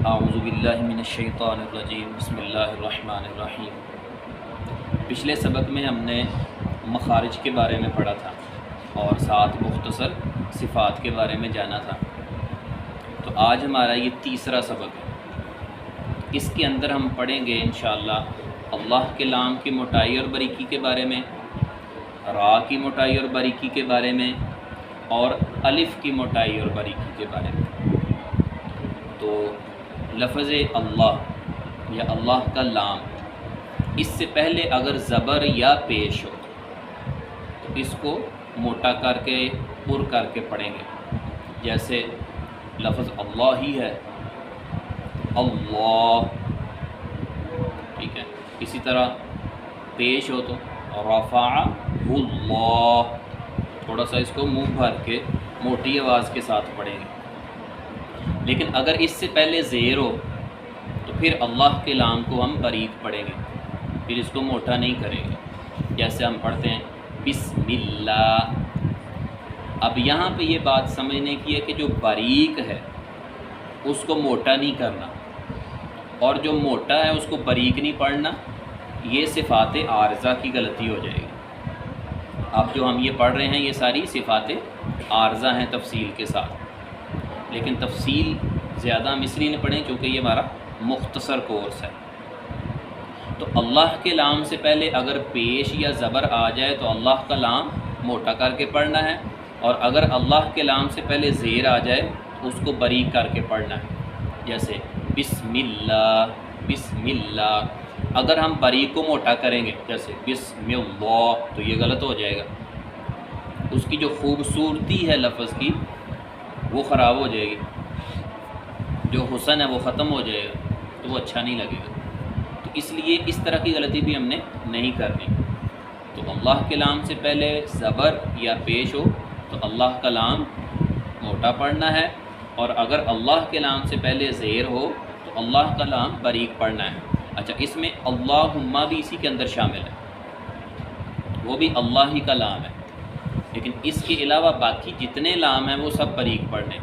اعوذ باللہ من الشیطان الرجیم بسم اللہ الرحمن الرحیم۔ پچھلے سبق میں ہم نے مخارج کے بارے میں پڑھا تھا اور ساتھ مختصر صفات کے بارے میں جانا تھا۔ تو آج ہمارا یہ تیسرا سبق ہے۔ اس کے اندر ہم پڑھیں گے انشاءاللہ اللہ کے لام کی موٹائی اور باریکی کے بارے میں، را کی موٹائی اور باریکی کے بارے میں، اور الف کی موٹائی اور باریکی کے بارے میں۔ تو لفظ اللہ یا اللہ کا لام، اس سے پہلے اگر زبر یا پیش ہو تو اس کو موٹا کر کے پر کر کے پڑھیں گے، جیسے لفظ اللہ ہی ہے اللہ، ٹھیک ہے۔ اسی طرح پیش ہو تو رفعہ اللہ، تھوڑا سا اس کو منہ بھر کے موٹی آواز کے ساتھ پڑھیں گے۔ لیکن اگر اس سے پہلے زیر ہو تو پھر اللہ کے لام کو ہم باریک پڑھیں گے، پھر اس کو موٹا نہیں کریں گے، جیسے ہم پڑھتے ہیں بسم اللہ۔ اب یہاں پہ یہ بات سمجھنے کی ہے کہ جو باریک ہے اس کو موٹا نہیں کرنا، اور جو موٹا ہے اس کو باریک نہیں پڑھنا، یہ صفات عارضہ کی غلطی ہو جائے گی۔ اب جو ہم یہ پڑھ رہے ہیں یہ ساری صفات عارضہ ہیں تفصیل کے ساتھ، لیکن تفصیل زیادہ ہم اس لیے نہیں پڑھیں کیونکہ یہ ہمارا مختصر کورس ہے۔ تو اللہ کے لام سے پہلے اگر پیش یا زبر آ جائے تو اللہ کا لام موٹا کر کے پڑھنا ہے، اور اگر اللہ کے لام سے پہلے زیر آ جائے اس کو باریک کر کے پڑھنا ہے، جیسے بسم اللہ بسم اللہ۔ اگر ہم باریک کو موٹا کریں گے جیسے بسم اللہ تو یہ غلط ہو جائے گا، اس کی جو خوبصورتی ہے لفظ کی وہ خراب ہو جائے گی، جو حسن ہے وہ ختم ہو جائے گا، تو وہ اچھا نہیں لگے گا۔ تو اس لیے اس طرح کی غلطی بھی ہم نے نہیں کرنی۔ تو اللہ کے لام سے پہلے زبر یا پیش ہو تو اللہ کا لام موٹا پڑھنا ہے، اور اگر اللہ کے لام سے پہلے زیر ہو تو اللہ کا لام باریک پڑھنا ہے۔ اچھا، اس میں اللہم بھی اسی کے اندر شامل ہے، وہ بھی اللہ ہی کا لام ہے، لیکن اس کے علاوہ باقی جتنے لام ہیں وہ سب باریک پڑھنے،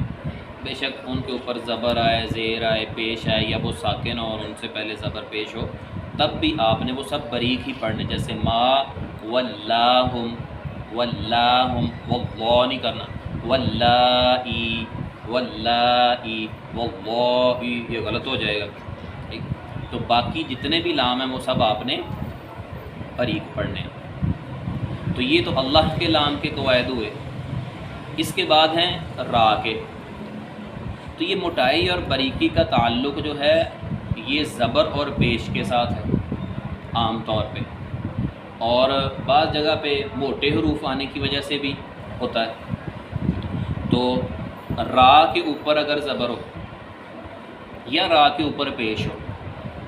بے شک ان کے اوپر زبر آئے، زیر آئے، پیش آئے، یا وہ ساکن ہو اور ان سے پہلے زبر پیش ہو، تب بھی آپ نے وہ سب باریک ہی پڑھنے، جیسے ما واللہم، واللہم، واللہ نہیں کرنا، واللائی، واللائی، واللہ، یہ غلط ہو جائے گا، ٹھیک۔ تو باقی جتنے بھی لام ہیں وہ سب آپ نے باریک پڑھنے۔ تو یہ تو اللہ کے لام کے قواعد ہوئے۔ اس کے بعد ہیں را کے۔ تو یہ موٹائی اور باریکی کا تعلق جو ہے یہ زبر اور پیش کے ساتھ ہے عام طور پہ، اور بعض جگہ پہ موٹے حروف آنے کی وجہ سے بھی ہوتا ہے۔ تو را کے اوپر اگر زبر ہو یا را کے اوپر پیش ہو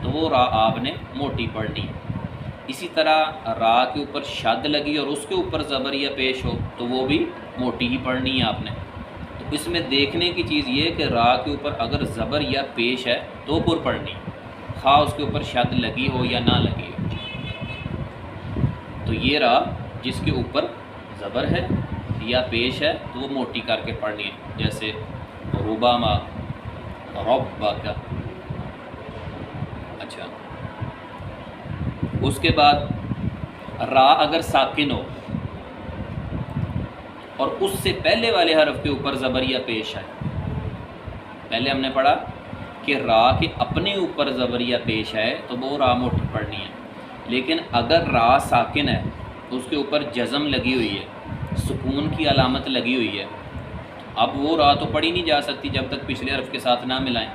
تو وہ را آپ نے موٹی پڑھنی ہے۔ اسی طرح را کے اوپر شد لگی اور اس کے اوپر زبر یا پیش ہو تو وہ بھی موٹی ہی پڑھنی ہے آپ نے۔ تو اس میں دیکھنے کی چیز یہ ہے کہ را کے اوپر اگر زبر یا پیش ہے تو پر پڑھنی، خواہ اس کے اوپر شد لگی ہو یا نہ لگی ہو۔ تو یہ را جس کے اوپر زبر ہے یا پیش ہے تو وہ موٹی کر کے پڑھنی ہے، جیسے ربما، ربک۔ اچھا، اس کے بعد را اگر ساکن ہو اور اس سے پہلے والے حرف کے اوپر زبر یا پیش ہے، پہلے ہم نے پڑھا کہ را کے اپنے اوپر زبر یا پیش ہے تو وہ را موٹی پڑھنی ہے، لیکن اگر را ساکن ہے اس کے اوپر جزم لگی ہوئی ہے، سکون کی علامت لگی ہوئی ہے، اب وہ را تو پڑھی نہیں جا سکتی جب تک پچھلے حرف کے ساتھ نہ ملائیں،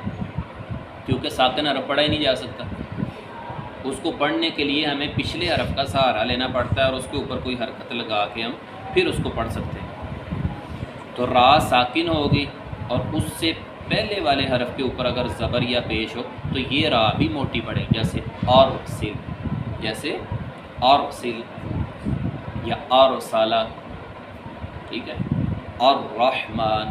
کیونکہ ساکن حرف پڑھا ہی نہیں جا سکتا۔ اس کو پڑھنے کے لیے ہمیں پچھلے حرف کا سہارا لینا پڑتا ہے اور اس کے اوپر کوئی حرکت لگا کے ہم پھر اس کو پڑھ سکتے ہیں۔ تو را ساکن ہوگی اور اس سے پہلے والے حرف کے اوپر اگر زبر یا پیش ہو تو یہ را بھی موٹی پڑے، جیسے ارسل، جیسے ارسل یا ارسلہ، ٹھیک ہے۔ الرحمن،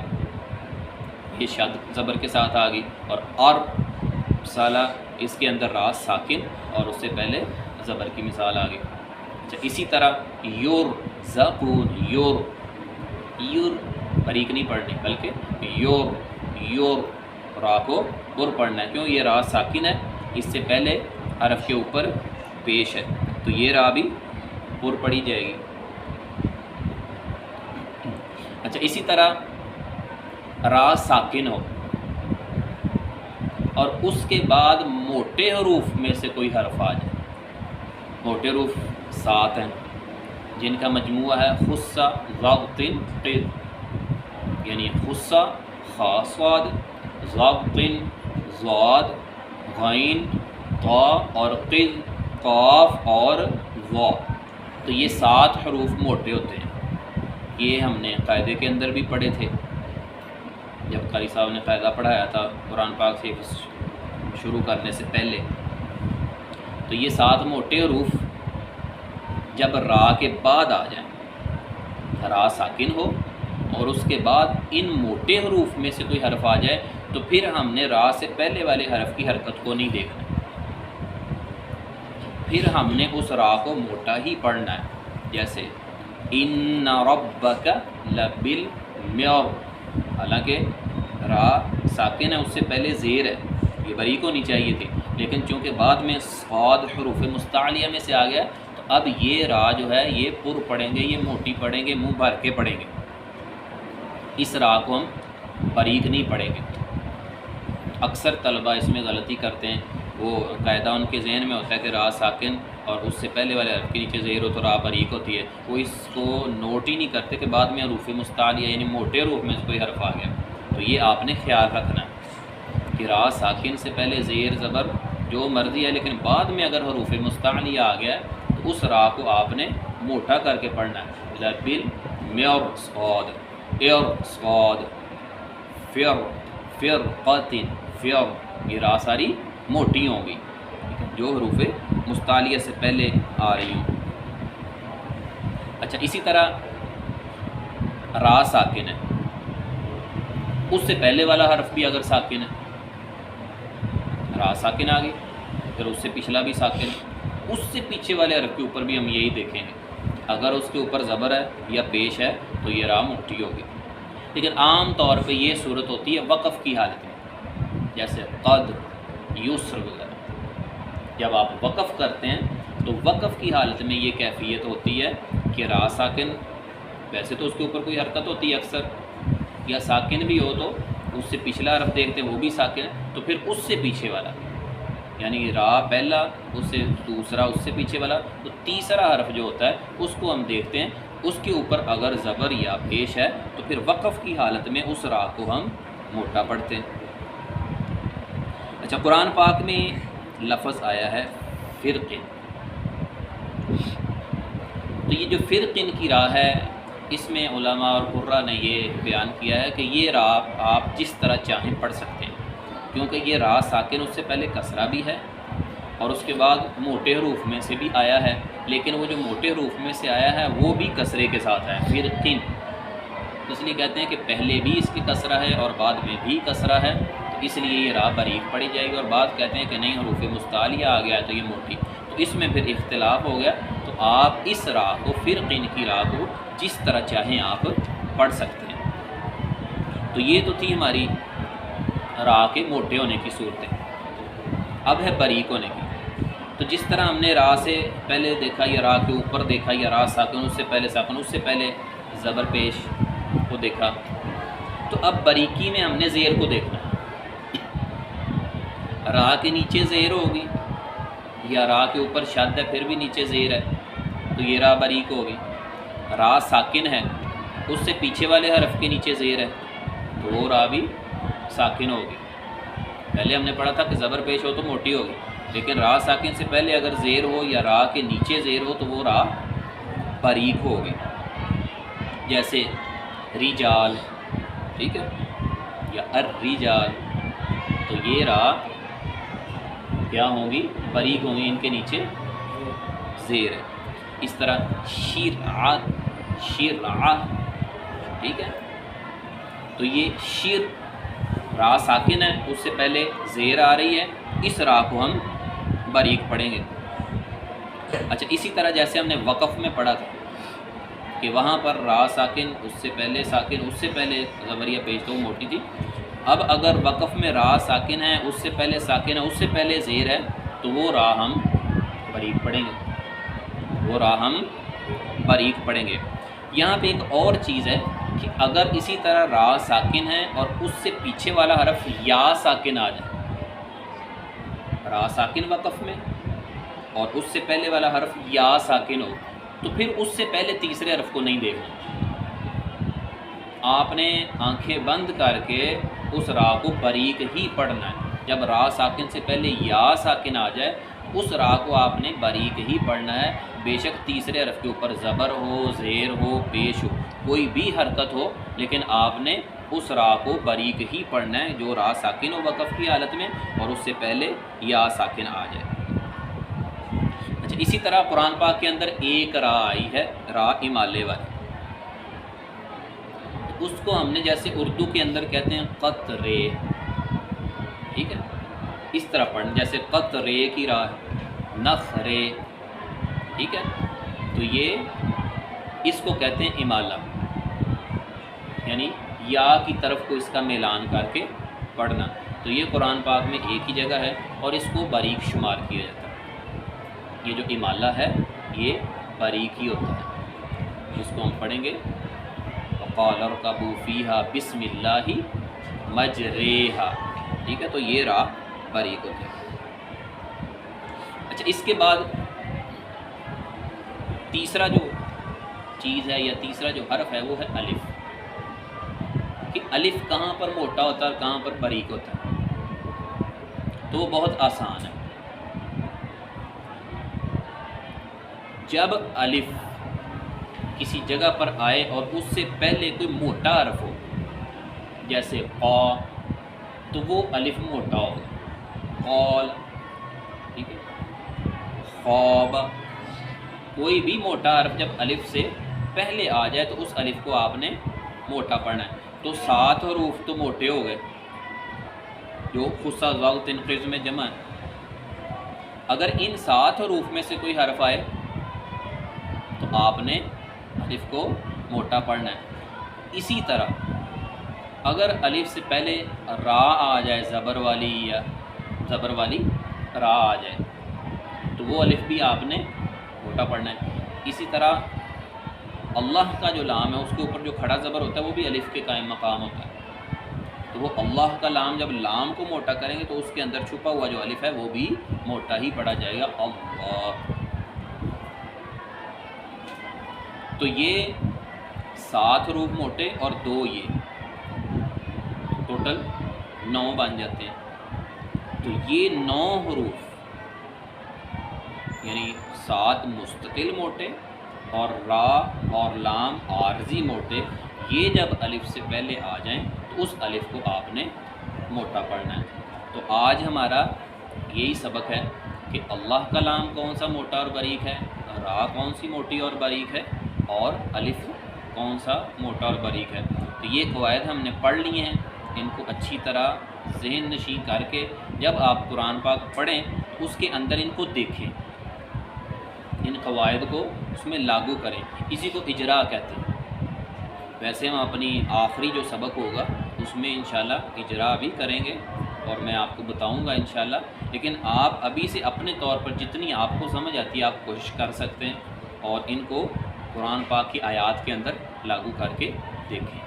یہ شد زبر کے ساتھ آ گئی، اور ارسلہ اس کے اندر را ساکن اور اس سے پہلے زبر کی مثال آ گئی۔ اچھا، اسی طرح یرزقون، یور باریک نہیں پڑھنی بلکہ یور را کو پر پڑھنا ہے، کیوں؟ یہ را ساکن ہے، اس سے پہلے حرف کے اوپر پیش ہے، تو یہ را بھی پر پڑھی جائے گی۔ اچھا، اسی طرح را ساکن ہو اور اس کے بعد موٹے حروف میں سے کوئی حرف آ جائے، موٹے حروف 7 ہیں جن کا مجموعہ ہے خصہ ضغط قذ، یعنی خصہ خا صاد، ضغط ضاد، غین طا اور قذ قاف اور وا، تو یہ 7 حروف موٹے ہوتے ہیں۔ یہ ہم نے قاعدے کے اندر بھی پڑھے تھے جب قاری صاحب نے قاعدہ پڑھایا تھا قرآن پاک سے شروع کرنے سے پہلے۔ تو یہ 7 موٹے حروف جب را کے بعد آ جائیں، را ساکن ہو اور اس کے بعد ان موٹے حروف میں سے کوئی حرف آ جائے، تو پھر ہم نے را سے پہلے والے حرف کی حرکت کو نہیں دیکھنا، پھر ہم نے اس را کو موٹا ہی پڑھنا ہے۔ جیسے ان ربک لبالمر، حالانکہ را ساکن ہے، اس سے پہلے زیر ہے، یہ باریک ہونی چاہیے تھی، لیکن چونکہ بعد میں صاد حروف مستعلیہ میں سے آ گیا، تو اب یہ را جو ہے یہ پر پڑھیں گے، یہ موٹی پڑھیں گے، منہ بھر کے پڑھیں گے، اس را کو ہم باریک نہیں پڑھیں گے۔ اکثر طلبہ اس میں غلطی کرتے ہیں، وہ قاعدہ ان کے ذہن میں ہوتا ہے کہ را ساکن اور اس سے پہلے والے حرف کے نیچے زیر ہو تو را باریک ہوتی ہے، وہ اس کو نوٹ ہی نہیں کرتے کہ بعد میں حروف مستعلیہ یعنی موٹے حروف میں سے کوئی حرف آ گیا۔ تو یہ آپ نے خیال رکھنا ہے کہ را ساکن سے پہلے زیر زبر جو مرضی ہے، لیکن بعد میں اگر حروف مستعلیہ آ گیا ہے تو اس را کو آپ نے موٹا کر کے پڑھنا ہے۔ لبالمر صاد، ار صاد، فرقۃ، یہ را ساری موٹی ہوں گی جو حروف مستعلیہ سے پہلے آ رہی ہوں۔ اچھا، اسی طرح را ساکن ہے، اس سے پہلے والا حرف بھی اگر ساکن ہے، را ساکن آ گئی، پھر اس سے پچھلا بھی ساکن ہے، اس سے پیچھے والے حرف کے اوپر بھی ہم یہی دیکھیں گے، اگر اس کے اوپر زبر ہے یا پیش ہے تو یہ را موٹی ہوگی۔ لیکن عام طور پہ یہ صورت ہوتی ہے وقف کی حالت میں، جیسے قد، یسر وغیرہ، جب آپ وقف کرتے ہیں تو وقف کی حالت میں یہ کیفیت ہوتی ہے کہ را ساکن، ویسے تو اس کے اوپر کوئی حرکت ہوتی ہے اکثر، یا ساکن بھی ہو تو اس سے پچھلا حرف دیکھتے ہیں وہ بھی ساکن ہے، تو پھر اس سے پیچھے والا، یعنی را پہلا، اس سے دوسرا، اس سے پیچھے والا، تو تیسرا حرف جو ہوتا ہے اس کو ہم دیکھتے ہیں، اس کے اوپر اگر زبر یا پیش ہے تو پھر وقف کی حالت میں اس را کو ہم موٹا پڑھتے ہیں۔ اچھا، قرآن پاک میں لفظ آیا ہے فرقن، تو یہ جو فرقن کی را ہے، اس میں علماء اور قراء نے یہ بیان کیا ہے کہ یہ را آپ جس طرح چاہیں پڑھ سکتے ہیں، کیونکہ یہ را ساکن اس سے پہلے کسرہ بھی ہے اور اس کے بعد موٹے حروف میں سے بھی آیا ہے، لیکن وہ جو موٹے حروف میں سے آیا ہے وہ بھی کسرے کے ساتھ ہے، فرقن، اس لیے کہتے ہیں کہ پہلے بھی اس کی کسرہ ہے اور بعد میں بھی کسرہ ہے، تو اس لیے یہ را باریک پڑھی جائے گی، اور بعض کہتے ہیں کہ نہیں حروف مستعلیہ آ گیا ہے تو یہ موٹی، تو اس میں پھر اختلاف ہو گیا، تو آپ اس را کو، فرقن کی را کو جس طرح چاہیں آپ پڑھ سکتے ہیں۔ تو یہ تو تھی ہماری را کے موٹے ہونے کی صورتیں، اب ہے باریک ہونے کی۔ تو جس طرح ہم نے را سے پہلے دیکھا یا را کے اوپر دیکھا یا را ساکن، اس سے پہلے ساکن، اس سے پہلے زبر پیش کو دیکھا، تو اب باریکی میں ہم نے زیر کو دیکھنا ہے۔ را کے نیچے زیر ہوگی یا را کے اوپر شد ہے پھر بھی نیچے زیر ہے تو یہ را باریک ہوگی۔ را ساکن ہے، اس سے پیچھے والے حرف کے نیچے زیر ہے تو وہ را بھی ساکن ہوگی۔ پہلے ہم نے پڑھا تھا کہ زبر پیش ہو تو موٹی ہوگی، لیکن را ساکن سے پہلے اگر زیر ہو یا را کے نیچے زیر ہو تو وہ را باریک ہوگی، جیسے رجال، ٹھیک ہے، یا الرجال، تو یہ را کیا ہوں گی؟ باریک ہوں گی، ان کے نیچے زیر ہے۔ اس طرح شرع، شرع، ٹھیک ہے، تو یہ شر، را ساکن ہے، اس سے پہلے زیر آ رہی ہے، اس را کو ہم باریک پڑھیں گے۔ اچھا، اسی طرح جیسے ہم نے وقف میں پڑھا تھا کہ وہاں پر را ساکن، اس سے پہلے ساکن، اس سے پہلے زبریہ پیش تو موٹی تھی، اب اگر وقف میں را ساکن ہے، اس سے پہلے ساکن ہے، اس سے پہلے زیر ہے، تو وہ را ہم باریک پڑھیں گے، وہ را ہم باریک پڑھیں گے۔ یہاں پہ ایک اور چیز ہے کہ اگر اسی طرح را ساکن ہے اور اس سے پیچھے والا حرف یا ساکن آ جائے، را ساکن وقف میں اور اس سے پہلے والا حرف یا ساکن ہو، تو پھر اس سے پہلے تیسرے حرف کو نہیں دیکھنا، آپ نے آنکھیں بند کر کے اس را کو باریک ہی پڑھنا ہے۔ جب را ساکن سے پہلے یا ساکن آ جائے، اس را کو آپ نے باریک ہی پڑھنا ہے، بے شک تیسرے حرف کے اوپر زبر ہو، زیر ہو، پیش ہو، کوئی بھی حرکت ہو، لیکن آپ نے اس را کو باریک ہی پڑھنا ہے جو را ساکن ہو وقف کی حالت میں اور اس سے پہلے یا ساکن آ جائے۔ اچھا، اسی طرح قرآن پاک کے اندر ایک را آئی ہے، را امالے والی، اس کو ہم نے جیسے اردو کے اندر کہتے ہیں قطرے، ٹھیک ہے، اس طرح پڑھنا، جیسے قطرے کی را ہے، نخرے، ٹھیک ہے، تو یہ اس کو کہتے ہیں امالہ، یعنی یا کی طرف کو اس کا میلان کر کے پڑھنا۔ تو یہ قرآن پاک میں ایک ہی جگہ ہے اور اس کو باریک شمار کیا جاتا ہے۔ یہ جو امالہ ہے یہ باریک ہی ہوتا ہے، اس کو ہم پڑھیں گے وقال اركبوا فيها بسم اللہ مجریہا، ٹھیک ہے، تو یہ را باریک ہوتا ہے۔ اچھا، اس کے بعد تیسرا جو چیز ہے یا تیسرا جو حرف ہے وہ ہے الف، کہ الف کہاں پر موٹا ہوتا ہے اور کہاں پر باریک ہوتا ہے، تو وہ بہت آسان ہے۔ جب الف کسی جگہ پر آئے اور اس سے پہلے کوئی موٹا حرف ہو، جیسے قا، تو وہ الف موٹا ہوگا، قال، ٹھیک ہے، خواب، کوئی بھی موٹا حرف جب الف سے پہلے آ جائے تو اس الف کو آپ نے موٹا پڑھنا ہے۔ تو 7 حروف تو موٹے ہو گئے جو خصہ ضاد تنقیض میں جمع ہے۔ اگر ان 7 حروف میں سے کوئی حرف آئے تو آپ نے الف کو موٹا پڑھنا ہے۔ اسی طرح اگر الف سے پہلے را آ جائے، زبر والی یا زبر والی را آ جائے، تو وہ الف بھی آپ نے موٹا پڑھنا ہے۔ اسی طرح اللہ کا جو لام ہے اس کے اوپر جو کھڑا زبر ہوتا ہے وہ بھی الف کے قائم مقام ہوتا ہے، تو وہ اللہ کا لام جب لام کو موٹا کریں گے تو اس کے اندر چھپا ہوا جو الف ہے وہ بھی موٹا ہی پڑھا جائے گا، اللہ۔ تو یہ 7 حروف موٹے اور 2 یہ، ٹوٹل 9 بن جاتے ہیں۔ تو یہ 9 حروف یعنی 7 مستقل موٹے اور را اور لام عارضی موٹے، یہ جب الف سے پہلے آ جائیں تو اس الف کو آپ نے موٹا پڑھنا ہے۔ تو آج ہمارا یہی سبق ہے کہ اللہ کا لام کون سا موٹا اور باریک ہے، را کون سی موٹی اور باریک ہے، اور الف کون سا موٹا اور باریک ہے۔ تو یہ قواعد ہم نے پڑھ لیے ہیں، ان کو اچھی طرح ذہن نشین کر کے جب آپ قرآن پاک پڑھیں اس کے اندر ان کو دیکھیں، ان قواعد کو اس میں لاگو کریں، اسی کو اجرا کہتے ہیں۔ ویسے ہم اپنی آخری جو سبق ہوگا اس میں انشاءاللہ اجرا بھی کریں گے اور میں آپ کو بتاؤں گا انشاءاللہ، لیکن آپ ابھی سے اپنے طور پر جتنی آپ کو سمجھ آتی ہے آپ کوشش کر سکتے ہیں اور ان کو قرآن پاک کی آیات کے اندر لاگو کر کے دیکھیں۔